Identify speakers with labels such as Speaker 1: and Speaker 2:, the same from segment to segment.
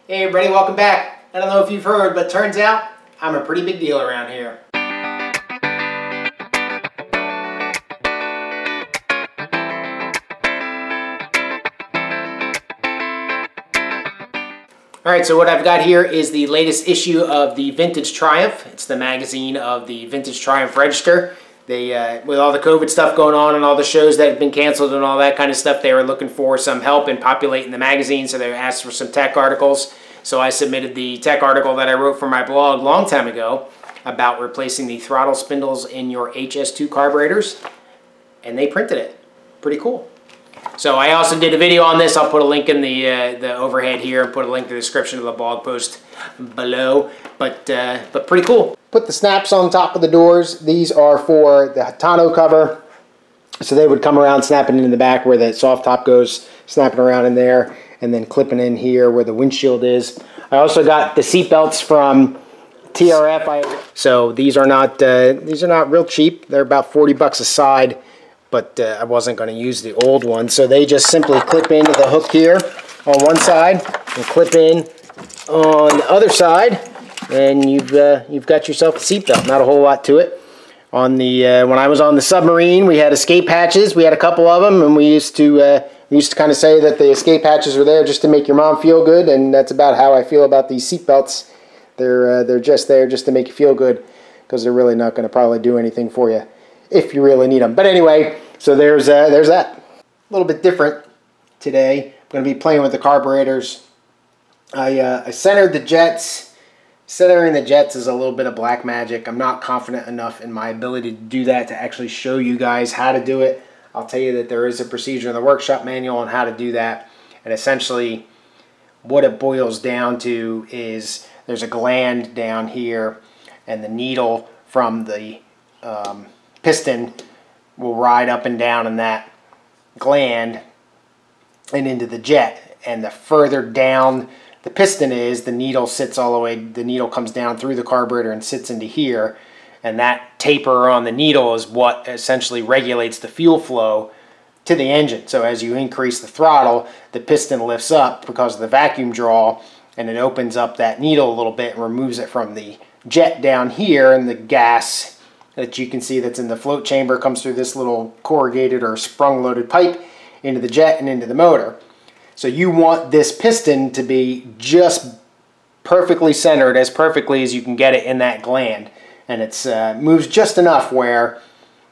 Speaker 1: Hey everybody, welcome back. I don't know if you've heard, but turns out I'm a pretty big deal around here. Alright, so what I've got here is the latest issue of the Vintage Triumph. It's the magazine of the Vintage Triumph Register. They, with all the COVID stuff going on and all the shows that have been canceled and all that kind of stuff, they were looking for some help in populating the magazine, so they asked for some tech articles. So I submitted the tech article that I wrote for my blog a long time ago about replacing the throttle spindles in your HS2 carburetors, and they printed it. Pretty cool. So I also did a video on this. I'll put a link in the overhead here and put a link in the description of the blog post below. But pretty cool. Put the snaps on top of the doors. These are for the tonneau cover. So they would come around snapping in the back where the soft top goes, snapping around in there, and then clipping in here where the windshield is. I also got the seat belts from TRF. So these are not real cheap. They're about 40 bucks a side, but I wasn't going to use the old one. So they just simply clip into the hook here on one side and clip in on the other side, and you've got yourself a seat belt. Not a whole lot to it. On the when I was on the submarine, we had escape hatches. We had a couple of them, and we used to kind of say that the escape hatches were there just to make your mom feel good, and that's about how I feel about these seat belts. They're just there just to make you feel good, because they're really not going to probably do anything for you if you really need them. But anyway, so there's that. A little bit different today. I'm going to be playing with the carburetors. I centered the jets. Centering the jets is a little bit of black magic. I'm not confident enough in my ability to do that to actually show you guys how to do it. I'll tell you that there is a procedure in the workshop manual on how to do that. And essentially what it boils down to is there's a gland down here, and the needle from the piston will ride up and down in that gland and into the jet. And the further down the piston is, the needle sits all the way, the needle comes down through the carburetor and sits into here, and that taper on the needle is what essentially regulates the fuel flow to the engine. So as you increase the throttle, the piston lifts up because of the vacuum draw, and it opens up that needle a little bit and removes it from the jet down here, and the gas that you can see that's in the float chamber comes through this little corrugated or sprung loaded pipe into the jet and into the motor. So you want this piston to be just perfectly centered, as perfectly as you can get it in that gland. And it's moves just enough where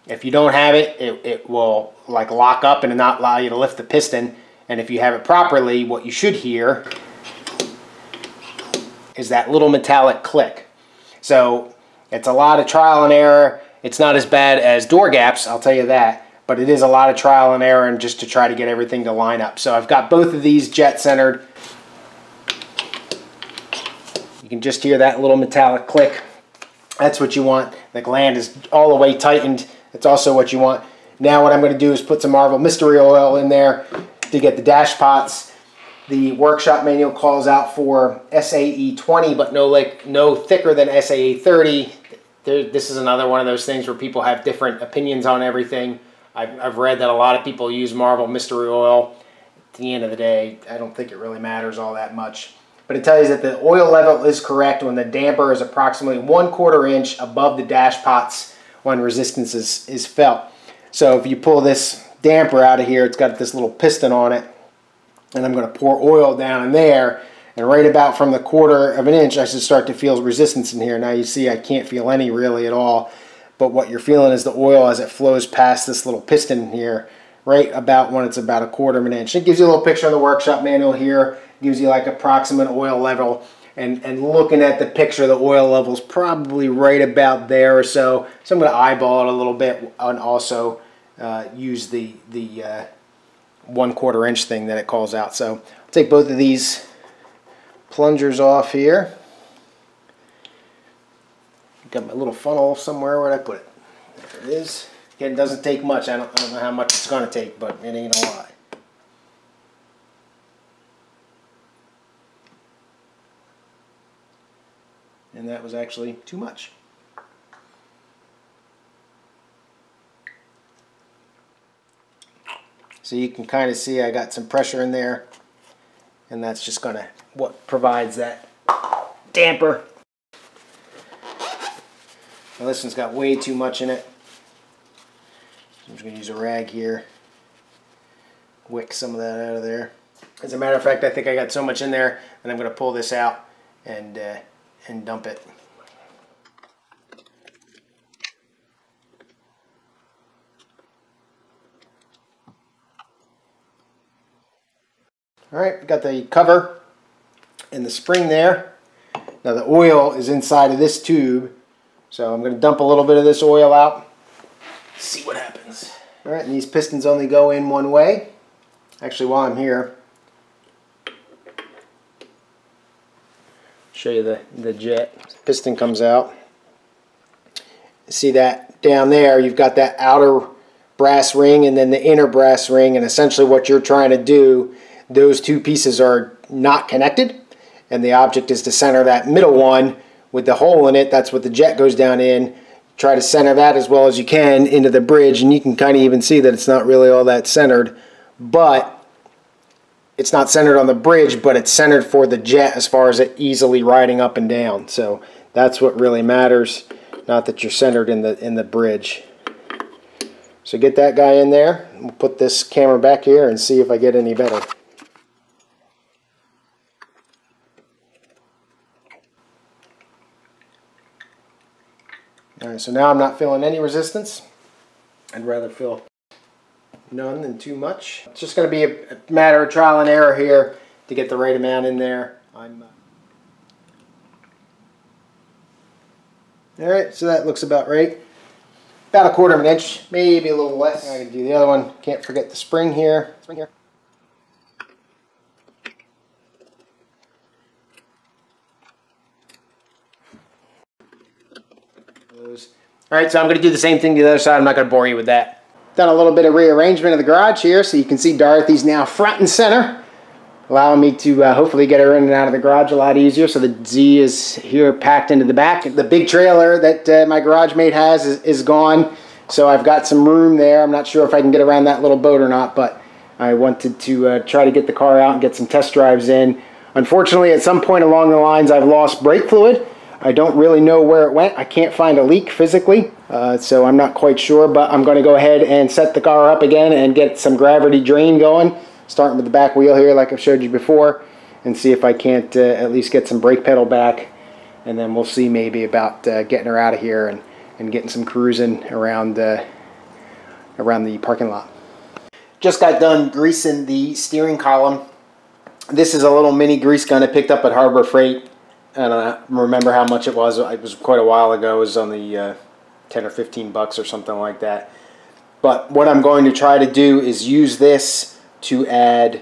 Speaker 1: if you don't have it, it will like lock up and not allow you to lift the piston. And if you have it properly, what you should hear is that little metallic click. So it's a lot of trial and error. It's not as bad as door gaps, I'll tell you that. But it is a lot of trial and error, and just to try to get everything to line up. So I've got both of these jet centered. You can just hear that little metallic click. That's what you want. The gland is all the way tightened. That's also what you want. Now what I'm going to do is put some Marvel Mystery Oil in there to get the dash pots. The workshop manual calls out for SAE 20, but no thicker than SAE 30. This is another one of those things where people have different opinions on everything. I've read that a lot of people use Marvel Mystery Oil. At the end of the day, I don't think it really matters all that much. But it tells you that the oil level is correct when the damper is approximately 1/4 inch above the dash pots when resistance is felt. So if you pull this damper out of here, it's got this little piston on it, and I'm going to pour oil down in there, and right about from the 1/4 inch I should start to feel resistance in here. Now you see I can't feel any really at all. But what you're feeling is the oil as it flows past this little piston here, right about when it's about 1/4 inch. It gives you a little picture of the workshop manual here. It gives you like approximate oil level. And looking at the picture, the oil level is probably right about there or so. So I'm going to eyeball it a little bit and also use the 1/4 inch thing that it calls out. So I'll take both of these plungers off here. Got my little funnel somewhere. Where'd I put it? There it is. Again, it doesn't take much. I don't know how much it's going to take, but it ain't a lot. And that was actually too much. So you can kind of see I got some pressure in there. and that's just gonna what provides that damper. Now this one's got way too much in it. So I'm just gonna use a rag here, wick some of that out of there. As a matter of fact, I think I got so much in there that I'm gonna pull this out and dump it. All right, got the cover and the spring there. Now the oil is inside of this tube, so I'm going to dump a little bit of this oil out, see what happens. All right, and these pistons only go in one way. Actually, while I'm here, show you the jet. Piston comes out. See that down there, you've got that outer brass ring and then the inner brass ring, and essentially what you're trying to do, those two pieces are not connected, and the object is to center that middle one with the hole in it. That's what the jet goes down in. Try to center that as well as you can into the bridge, and you can kind of even see that it's not really all that centered, but it's not centered on the bridge, but it's centered for the jet as far as it easily riding up and down. So that's what really matters, not that you're centered in the bridge. So get that guy in there. We'll put this camera back here and see if I get any better. Alright, so now I'm not feeling any resistance. I'd rather feel none than too much. It's just going to be a matter of trial and error here to get the right amount in there. Alright, so that looks about right. About 1/4 of an inch, maybe a little less. I can do the other one. Can't forget the spring here. Alright, so I'm going to do the same thing to the other side. I'm not going to bore you with that. Done a little bit of rearrangement of the garage here, so you can see Dorothy's now front and center, allowing me to hopefully get her in and out of the garage a lot easier. So the Z is here packed into the back. The big trailer that my garage mate has is gone, so I've got some room there. I'm not sure if I can get around that little boat or not, but I wanted to try to get the car out and get some test drives in. Unfortunately, at some point along the lines, I've lost brake fluid. I don't really know where it went. I can't find a leak physically, so I'm not quite sure, but I'm going to go ahead and set the car up again and get some gravity drain going, starting with the back wheel here like I've showed you before, and see if I can't at least get some brake pedal back, and then we'll see maybe about getting her out of here and getting some cruising around the parking lot. Just got done greasing the steering column. This is a little mini grease gun I picked up at Harbor Freight. I don't remember how much it was. It was quite a while ago. It was on the 10 or 15 bucks or something like that. But what I'm going to try to do is use this to add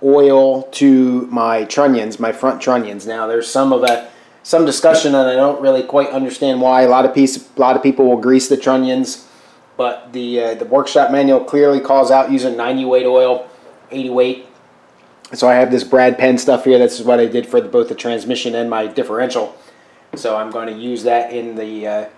Speaker 1: oil to my trunnions, my front trunnions. Now there's some discussion, and I don't really quite understand why. A lot of people will grease the trunnions, but the workshop manual clearly calls out using 90 weight oil, 80 weight. So I have this Brad Penn stuff here. This is what I did for both the transmission and my differential. So I'm going to use that in the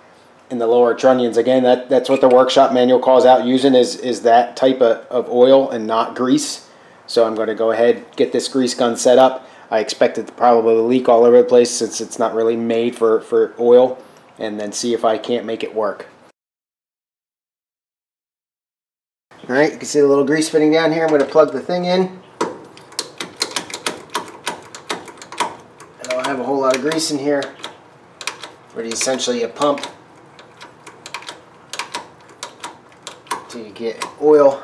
Speaker 1: lower trunnions. Again, that's what the workshop manual calls out using is that type of oil and not grease. So I'm going to go ahead, get this grease gun set up. I expect it to probably leak all over the place since it's not really made for oil, and then see if I can't make it work. Alright, you can see the little grease fitting down here. I'm going to plug the thing in. I have a whole lot of grease in here, but it's essentially a pump to get oil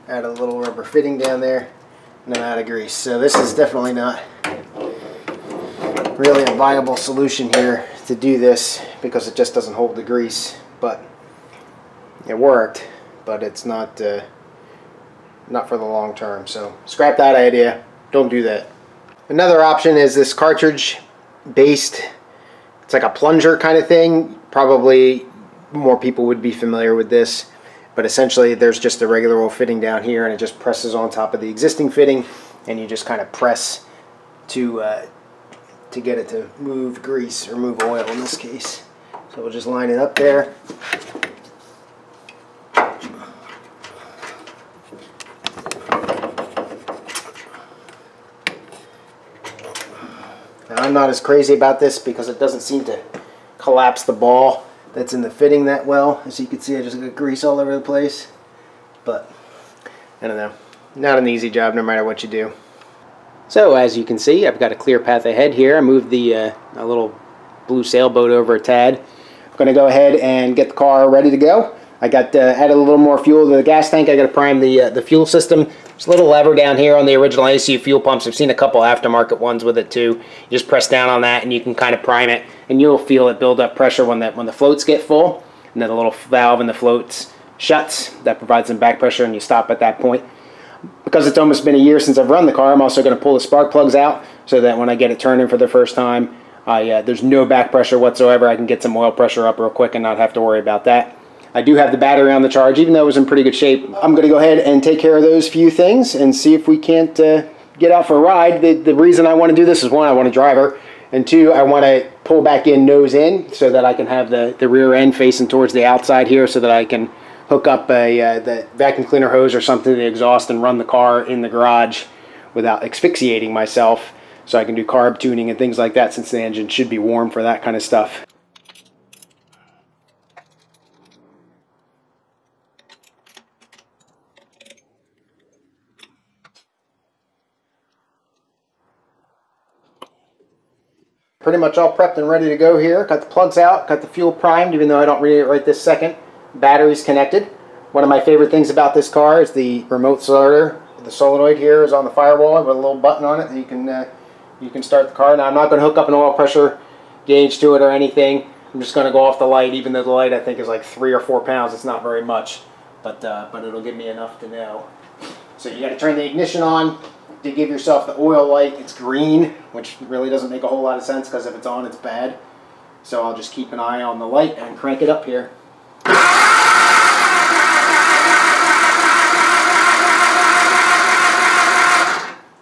Speaker 1: out of the little rubber fitting down there, and then out of grease. So this is definitely not really a viable solution here to do this because it just doesn't hold the grease. But it worked, but it's not for the long term. So scrap that idea. Don't do that. Another option is this cartridge based, it's like a plunger kind of thing. Probably more people would be familiar with this, but essentially there's just a regular old fitting down here, and it just presses on top of the existing fitting, and you just kind of press to get it to move grease, or move oil in this case. So we'll just line it up there. Now, I'm not as crazy about this because it doesn't seem to collapse the ball that's in the fitting that well. As you can see, I just got grease all over the place. But, I don't know. Not an easy job no matter what you do. So, as you can see, I've got a clear path ahead here. I moved the a little blue sailboat over a tad. I'm going to go ahead and get the car ready to go. I got added a little more fuel to the gas tank. I got to prime the fuel system. There's a little lever down here on the original ACU fuel pumps. I've seen a couple aftermarket ones with it too. You just press down on that and you can kind of prime it, and you'll feel it build up pressure when the floats get full, and then the little valve in the floats shuts. That provides some back pressure, and you stop at that point. Because it's almost been a year since I've run the car, I'm also going to pull the spark plugs out so that when I get it turning for the first time, there's no back pressure whatsoever. I can get some oil pressure up real quick and not have to worry about that. I do have the battery on the charge, even though it was in pretty good shape. I'm going to go ahead and take care of those few things and see if we can't get out for a ride. The reason I want to do this is, one, I want to drive her, and two, I want to pull back in nose in so that I can have the rear end facing towards the outside here so that I can hook up the vacuum cleaner hose or something to the exhaust and run the car in the garage without asphyxiating myself, so I can do carb tuning and things like that, since the engine should be warm for that kind of stuff. Pretty much all prepped and ready to go here. Got the plugs out, got the fuel primed, even though I don't read it right this second. Battery's connected. One of my favorite things about this car is the remote starter. The solenoid here is on the firewall with a little button on it that you can start the car. Now, I'm not going to hook up an oil pressure gauge to it or anything. I'm just going to go off the light, even though the light I think is like 3 or 4 pounds. It's not very much, but it'll give me enough to know. So you got to turn the ignition on to give yourself the oil light. It's green, which really doesn't make a whole lot of sense because if it's on, it's bad. So I'll just keep an eye on the light and crank it up here.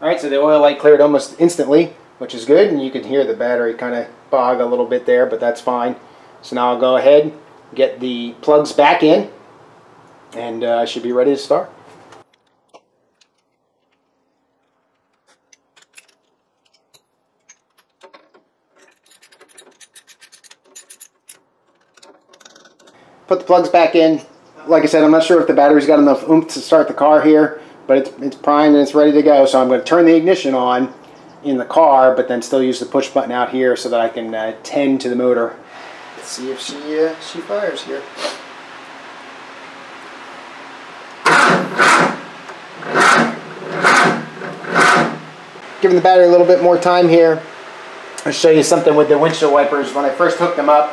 Speaker 1: Alright, so the oil light cleared almost instantly, which is good, and you can hear the battery kind of bog a little bit there, but that's fine. So now I'll go ahead, get the plugs back in, and I should be ready to start. Put the plugs back in. Like I said, I'm not sure if the battery's got enough oomph to start the car here, but it's primed and it's ready to go. So I'm going to turn the ignition on in the car, but then still use the push button out here so that I can tend to the motor. Let's see if she fires here. Giving the battery a little bit more time here. I'll show you something with the windshield wipers. When I first hooked them up,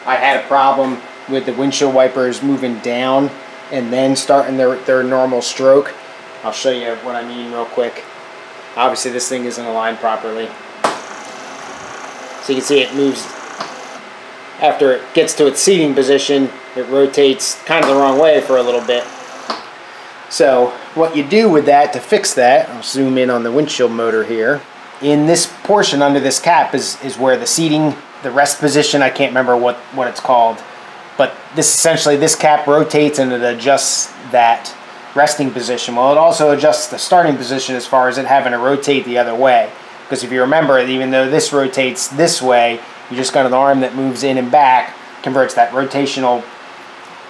Speaker 1: I had a problem with the windshield wipers moving down and then starting their normal stroke. I'll show you what I mean real quick. Obviously this thing isn't aligned properly. So you can see it moves, after it gets to its seating position, it rotates kind of the wrong way for a little bit. So what you do with that to fix that, I'll zoom in on the windshield motor here. In this portion under this cap is where the seating, the rest position, I can't remember what it's called, but this cap rotates and it adjusts that resting position. Well, it also adjusts the starting position as far as it having to rotate the other way. Because if you remember, even though this rotates this way, you just got an arm that moves in and back, converts that rotational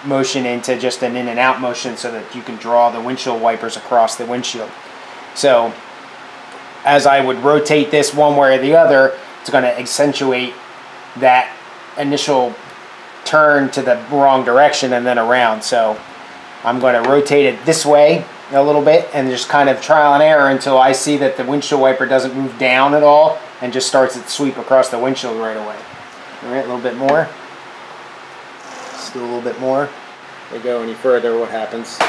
Speaker 1: motion into just an in and out motion so that you can draw the windshield wipers across the windshield. So as I would rotate this one way or the other, it's going to accentuate that initial turn to the wrong direction and then around. So I'm going to rotate it this way a little bit and just kind of trial and error until I see that the windshield wiper doesn't move down at all and just starts its sweep across the windshield right away. All right, a little bit more. Still a little bit more. If we go any further, what happens?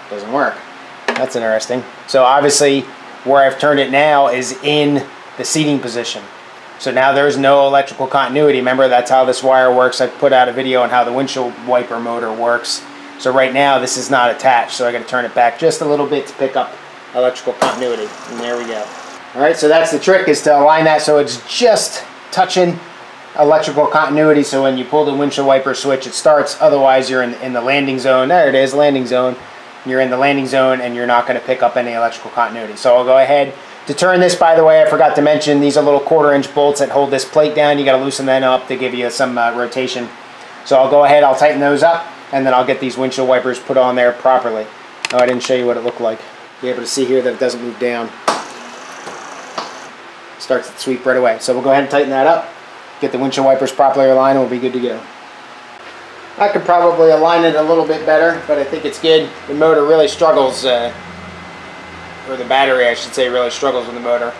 Speaker 1: Doesn't work. That's interesting. So obviously where I've turned it now is in the seating position. So now there's no electrical continuity. Remember, that's how this wire works. I put out a video on how the windshield wiper motor works. So right now this is not attached, so I got to turn it back just a little bit to pick up electrical continuity. And there we go. All right, so that's the trick, is to align that so it's just touching electrical continuity, so when you pull the windshield wiper switch it starts. Otherwise you're in the landing zone. There it is, landing zone. You're in the landing zone and you're not going to pick up any electrical continuity. So I'll go ahead, To turn this, by the way, I forgot to mention, these are little 1/4-inch bolts that hold this plate down. You got to loosen them up to give you some rotation. So I'll go ahead, I'll tighten those up, and then I'll get these windshield wipers put on there properly. Oh, I didn't show you what it looked like. You're able to see here that it doesn't move down. Starts to sweep right away. So we'll go ahead and tighten that up, get the windshield wipers properly aligned, and we'll be good to go. I could probably align it a little bit better, but I think it's good. The motor really struggles, or the battery, I should say, really struggles with the motor.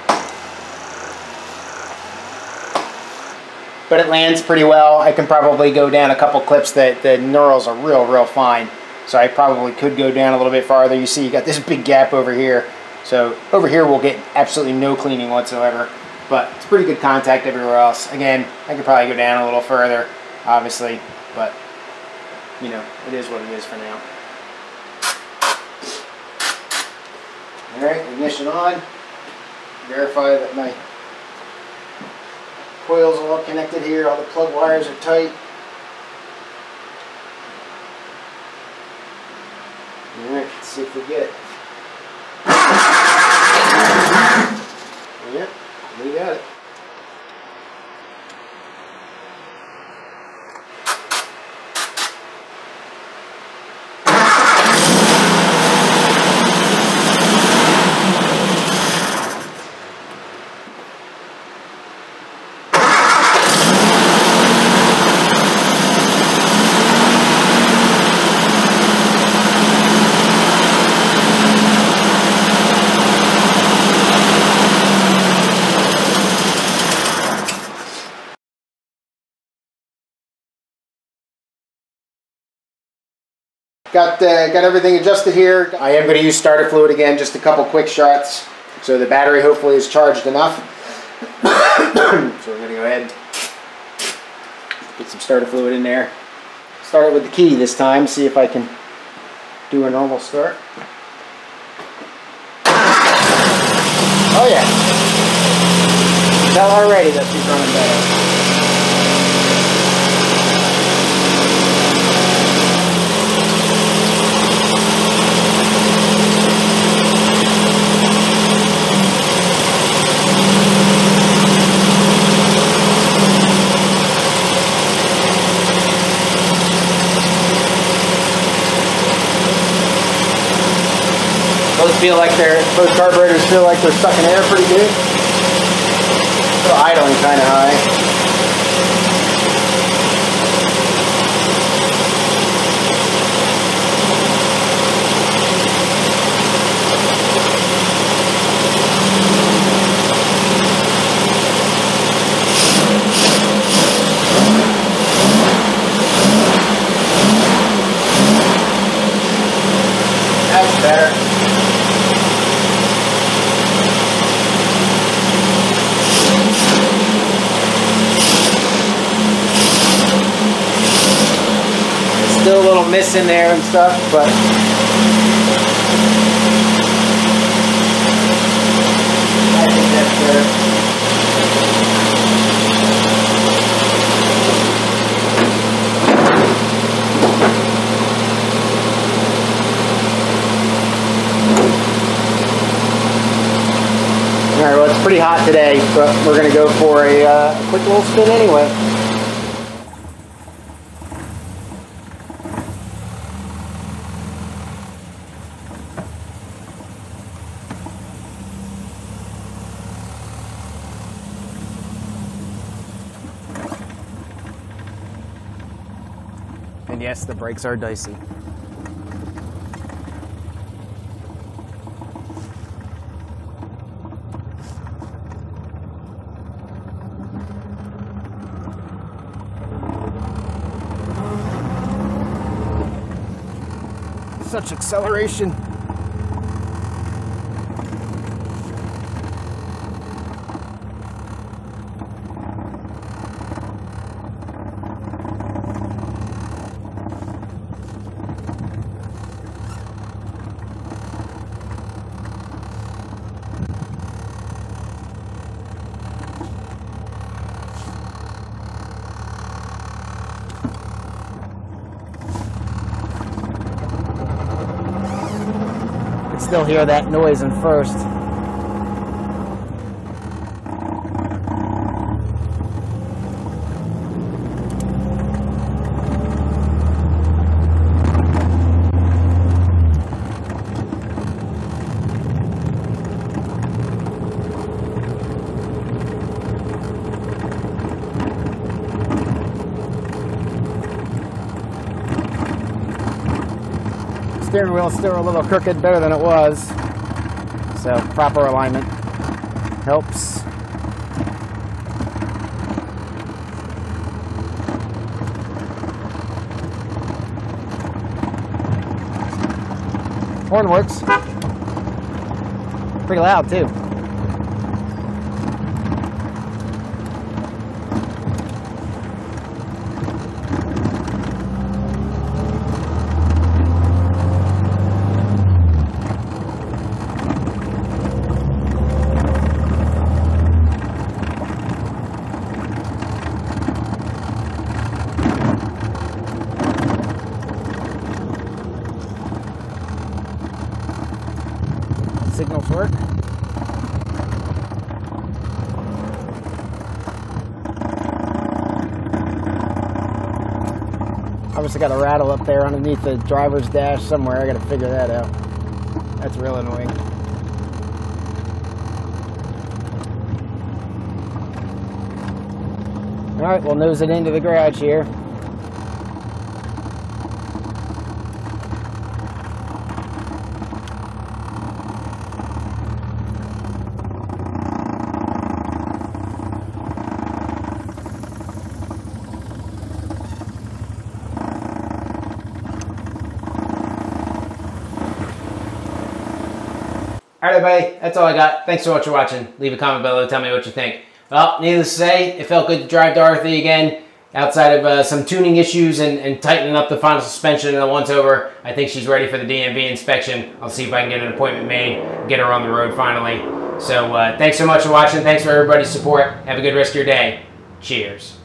Speaker 1: But it lands pretty well. I can probably go down a couple clips. That the knurls are real fine. So I probably could go down a little bit farther. You see you got this big gap over here. So over here we'll get absolutely no cleaning whatsoever. But it's pretty good contact everywhere else. Again, I could probably go down a little further, obviously. But, you know, it is what it is for now. Alright, ignition on. Verify that my coils are all connected here. All the plug wires are tight. Alright, let's see if we get it. Yep, we got it. Got everything adjusted here. I am going to use starter fluid again, just a couple quick shots. So the battery hopefully is charged enough. So we're going to go ahead and get some starter fluid in there. Start it with the key this time, see if I can do a normal start. Oh yeah. Tell already that she's running better. Both carburetors feel like they're sucking air pretty good. Still idling kind of high. That's better. Still a little miss in there and stuff, but I think that's better. Alright, well, it's pretty hot today, but we're going to go for a quick little spin anyway. And yes, the brakes are dicey. Such acceleration. Still hear that noise in first.
Speaker 2: steering wheel's still a little crooked, better than it was. So proper alignment helps. Horn works. Pretty loud too. Signals work. Obviously got a rattle up there underneath the driver's dash somewhere. I got to figure that out. That's real annoying. All right, we'll nose it into the garage here.
Speaker 1: Alright everybody, that's all I got. Thanks so much for watching. Leave a comment below, tell me what you think. Well, needless to say, it felt good to drive Dorothy again. Outside of some tuning issues and tightening up the final suspension and the once over, I think she's ready for the DMV inspection. I'll see if I can get an appointment made, get her on the road finally. So thanks so much for watching. Thanks for everybody's support. Have a good rest of your day. Cheers.